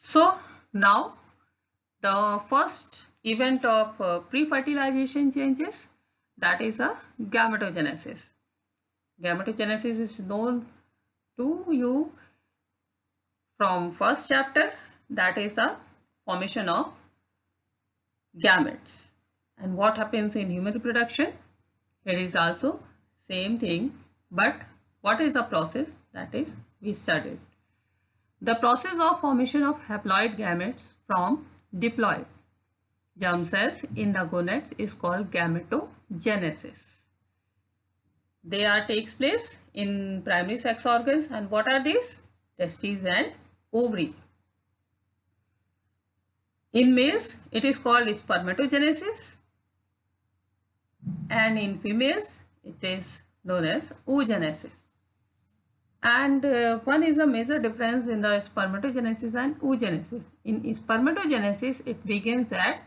So now the first event of pre-fertilization changes, that is a gametogenesis. Gametogenesis is known to you from first chapter, that is the formation of gametes. And what happens in human reproduction? Here is also same thing, but what is the process? That is we studied. The process of formation of haploid gametes from diploid germ cells in the gonads is called gametogenesis. They takes place in primary sex organs, and what are these? Testes and ovary. In males, it is called spermatogenesis, and in females, it is known as oogenesis. And one is a major difference in the spermatogenesis and oogenesis. In spermatogenesis, it begins at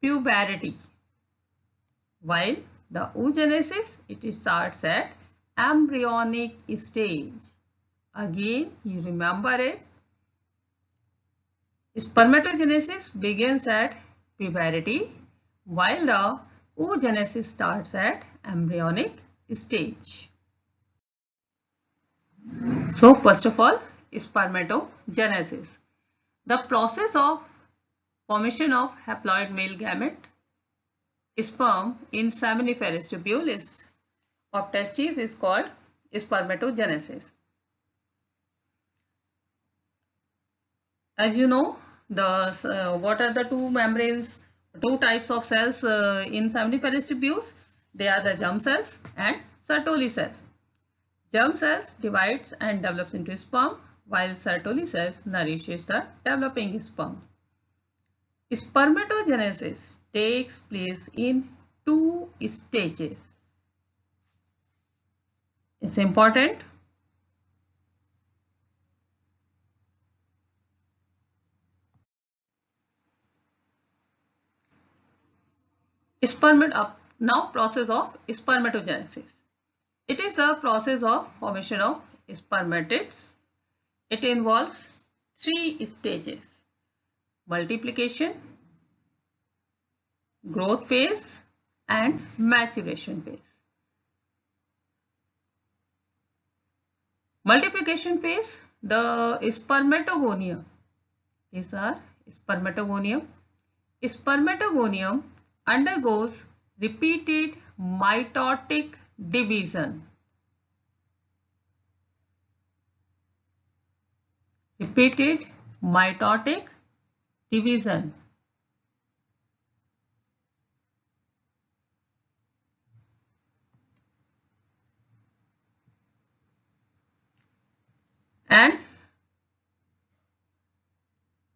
puberty, while the oogenesis, it starts at embryonic stage. Again, you remember it. Spermatogenesis begins at puberty, while the oogenesis starts at embryonic stage. So first of all, spermatogenesis. The process of formation of haploid male gamete sperm in seminiferous tubule of testes is called spermatogenesis. As you know, what are the two types of cells in seminiferous tubules? They are the germ cells and Sertoli cells. Germ cells divides and develops into sperm, while Sertoli cells nourishes the developing sperm. Spermatogenesis takes place in 2 stages. It's important. Now process of spermatogenesis. It is a process of formation of spermatids. It involves 3 stages: multiplication, growth phase, and maturation phase. Multiplication phase, the spermatogonium. These are spermatogonium. Spermatogonium undergoes repeated mitotic division. Repeated mitotic division. And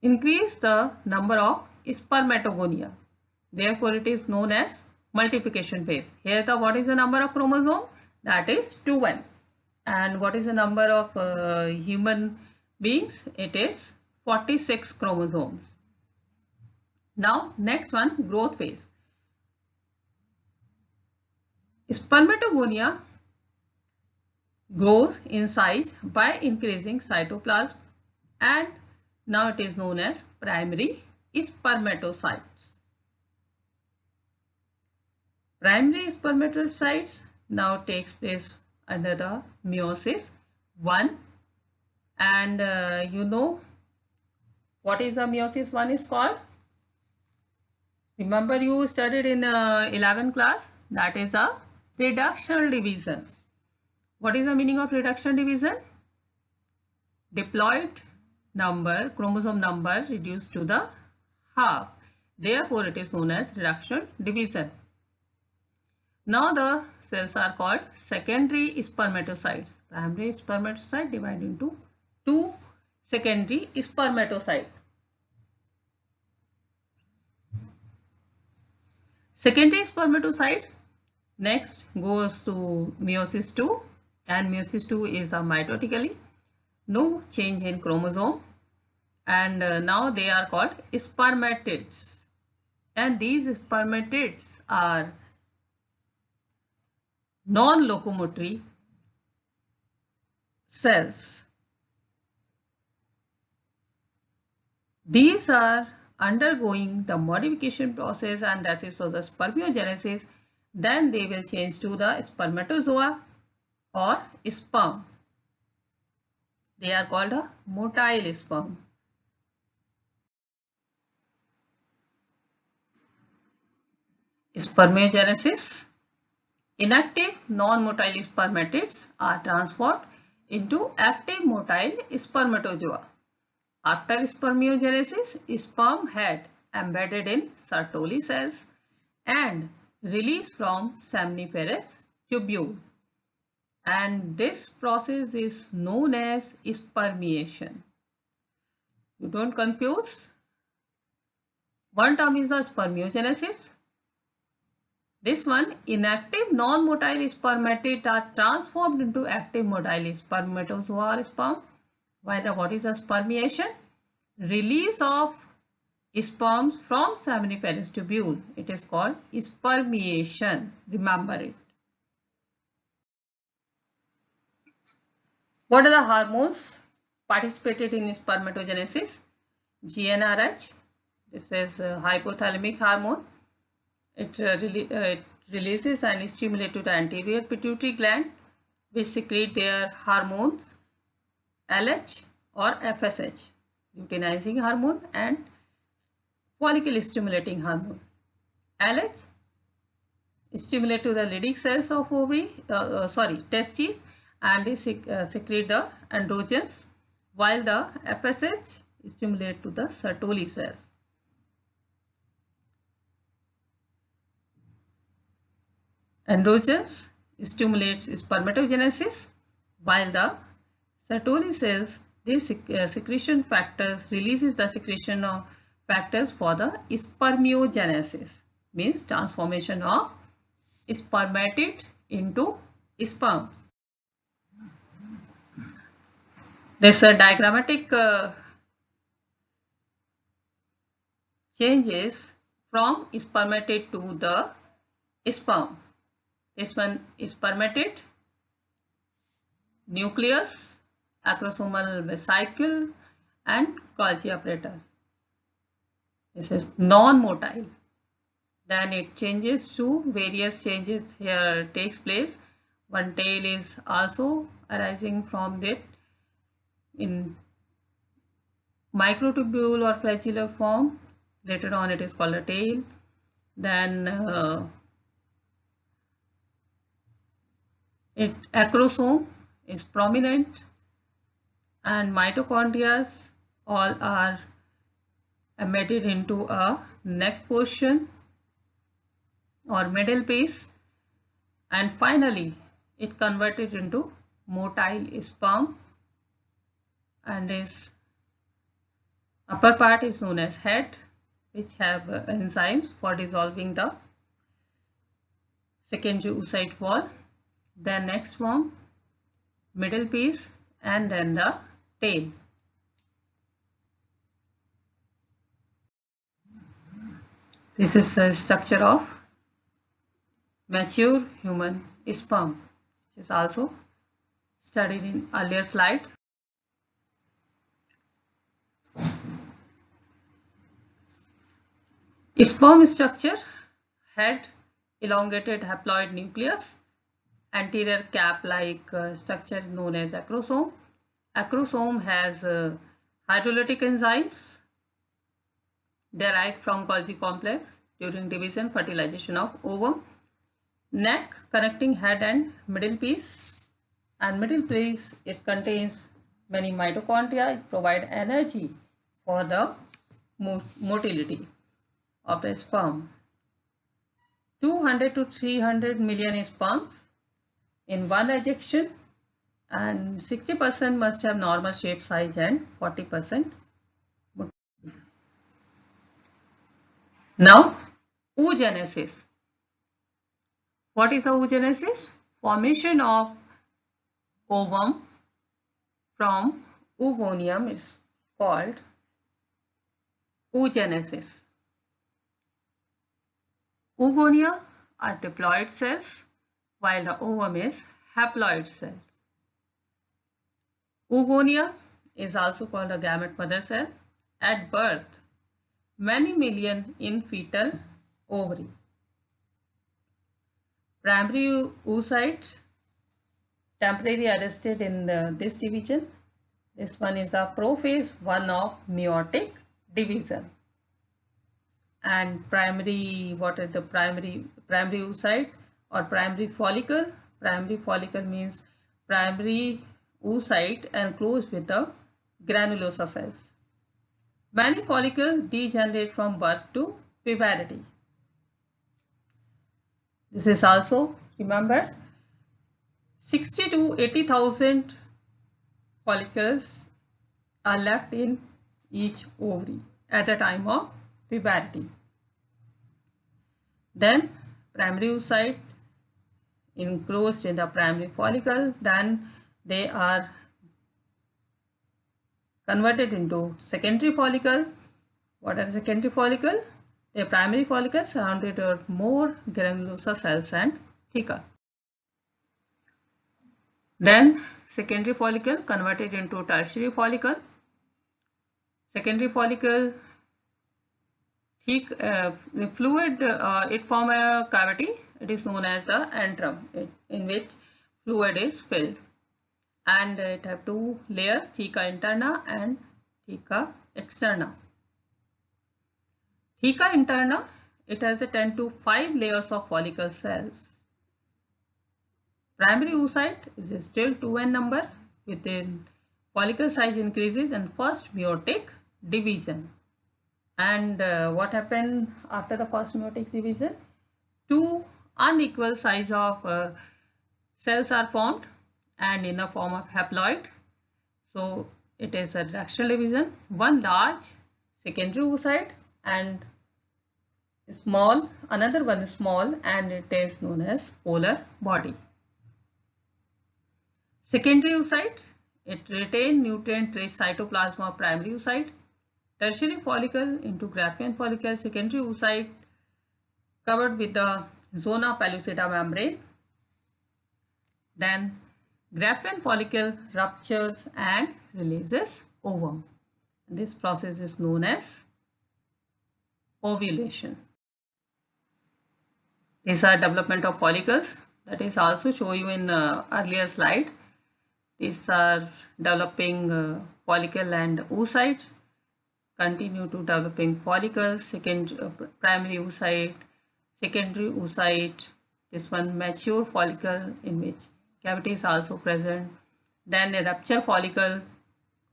increase the number of spermatogonia. Therefore, it is known as multiplication phase. Here, what is the number of chromosome? That is 2n. And what is the number of human beings? It is 46 chromosomes. Now, next one, growth phase. Spermatogonia grows in size by increasing cytoplasm, and now it is known as primary spermatocytes. Primary spermatocytes now takes place under the meiosis 1, and you know what is the meiosis 1 is called? Remember, you studied in 11th class, that is a reductional division. What is the meaning of reduction division? Diploid number, chromosome number reduced to the half. Therefore, it is known as reduction division. Now the cells are called secondary spermatocytes. Primary spermatocyte divided into 2 secondary spermatocytes. Secondary spermatocytes next goes to meiosis 2, and meiosis 2 is a mitotically no change in chromosome, and now they are called spermatids, and these spermatids are non-locomotory cells. These are undergoing the modification process, and that is so the spermiogenesis. Then they will change to the spermatozoa or sperm. They are called a motile sperm. Spermiogenesis. Inactive non-motile spermatids are transformed into active motile spermatozoa. After spermiogenesis, sperm head embedded in Sertoli cells and released from seminiferous tubule. And this process is known as spermiation. You don't confuse. One term is the spermiogenesis. This one, inactive non-motile spermatids are transformed into active motile spermatozoa or sperm. While what is a spermiation? Release of sperms from seminiferous tubule. It is called spermiation. Remember it. What are the hormones participated in spermatogenesis? GnRH. This is hypothalamic hormone. It releases and stimulates to the anterior pituitary gland, which secrete their hormones LH or FSH, luteinizing hormone and follicle stimulating hormone. LH stimulate to the Leydig cells of testes, and they secrete the androgens, while the FSH stimulate to the Sertoli cells. Androgens stimulates spermatogenesis, while the Sertoli cells, these secretion factors releases the secretion of factors for the spermiogenesis, means transformation of spermatid into sperm. This diagrammatic changes from spermatid to the sperm. This one is spermatid, nucleus, acrosomal vesicle and Golgi apparatus. This is non-motile. Then it changes to various changes here takes place. One tail is also arising from it in microtubule or flagellar form. Later on it is called a tail. Then acrosome is prominent, and mitochondria all are embedded into a neck portion or middle piece, and finally it converted into motile sperm, and its upper part is known as head, which have enzymes for dissolving the second oocyte wall. Then next form, middle piece, and then the tail. This is the structure of mature human sperm, which is also studied in earlier slide. Sperm structure: head, elongated haploid nucleus, anterior cap-like structure known as acrosome. Acrosome has hydrolytic enzymes derived from Golgi complex during division, fertilization of ovum. Neck connecting head and middle piece, and middle piece it contains many mitochondria. It provide energy for the motility of the sperm. 200 to 300 million sperms in one ejection, and 60% must have normal shape, size, and 40%. Now, oogenesis. What is oogenesis? Formation of ovum from oogonium is called oogenesis. Oogonia are diploid cells, while the ovum is haploid cells. Oogonia is also called a gamete mother cell. at birth, many million in fetal ovary. Primary oocyte temporarily arrested in this division. This one is a prophase 1 of meiotic division. And primary, what is the primary oocyte or primary follicle? Primary follicle means primary oocyte enclosed with the granulosa cells. Many follicles degenerate from birth to puberty. This is also, remember, 60 to 80,000 follicles are left in each ovary at the time of puberty. Then primary oocyte enclosed in the primary follicle, then they are converted into secondary follicle. What are secondary follicle? The primary follicle surrounded with more granulosa cells and thicker. Then secondary follicle converted into tertiary follicle. Secondary follicle, thick fluid, it form a cavity. It is known as the antrum, in which fluid is filled. And it have two layers, theca interna and theca externa. Theca interna, it has a 10 to 5 layers of follicle cells. Primary oocyte is still 2 in number. Within follicle size increases in first meiotic division. And what happened after the first meiotic division? Two unequal size of cells are formed and in the form of haploid. So it is a reductional division. One large secondary oocyte and small, another one is small, and it is known as polar body. Secondary oocyte, it retains nutrient-rich cytoplasm of primary oocyte. Tertiary follicle into Graafian follicle. Secondary oocyte covered with the zona pellucida membrane. Then Graafian follicle ruptures and releases ovum. This process is known as ovulation. These are development of follicles. That is also show you in earlier slide. These are developing follicle and oocyte. Continue to developing follicles, primary oocyte, secondary oocyte. This one mature follicle in which cavity is also present. Then a rupture follicle,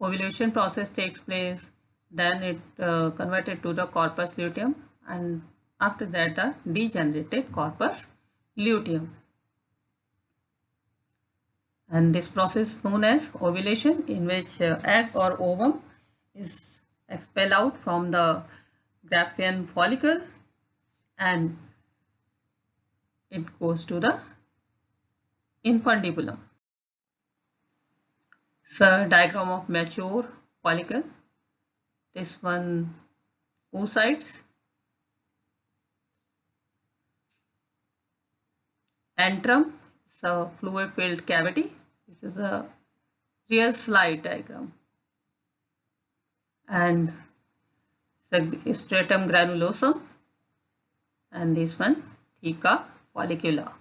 ovulation process takes place. Then it converted to the corpus luteum, and after that the degenerated corpus luteum. And this process known as ovulation, in which egg or ovum is expelled out from the Graafian follicle and it goes to the infundibulum. So diagram of mature follicle. This one oocytes, antrum, so fluid filled cavity. This is a real slide diagram. And stratum granulosum, and this one theca follicula.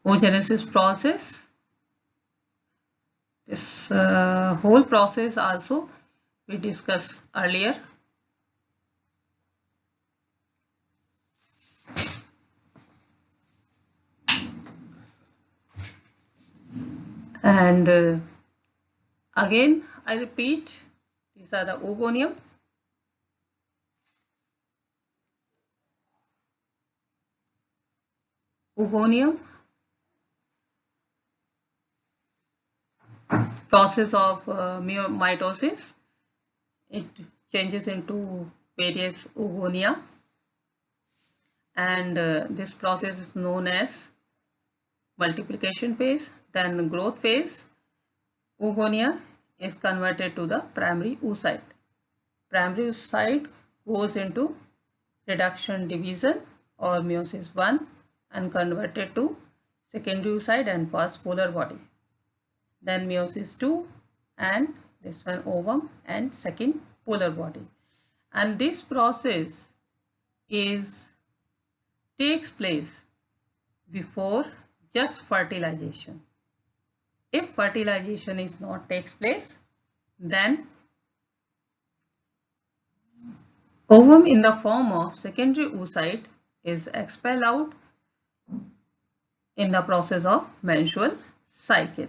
Oogenesis process. This whole process also we discussed earlier. And again I repeat, these are the oogonium. Oogonium, process of mitosis. It changes into various oogonia, and this process is known as multiplication phase. Then growth phase, oogonia is converted to the primary oocyte. Primary oocyte goes into reduction division or meiosis 1 and converted to secondary oocyte and first polar body. Then meiosis 2 and this one ovum and second polar body. And this process takes place before just fertilization. If fertilization is not takes place, then ovum in the form of secondary oocyte is expelled out in the process of menstrual cycle.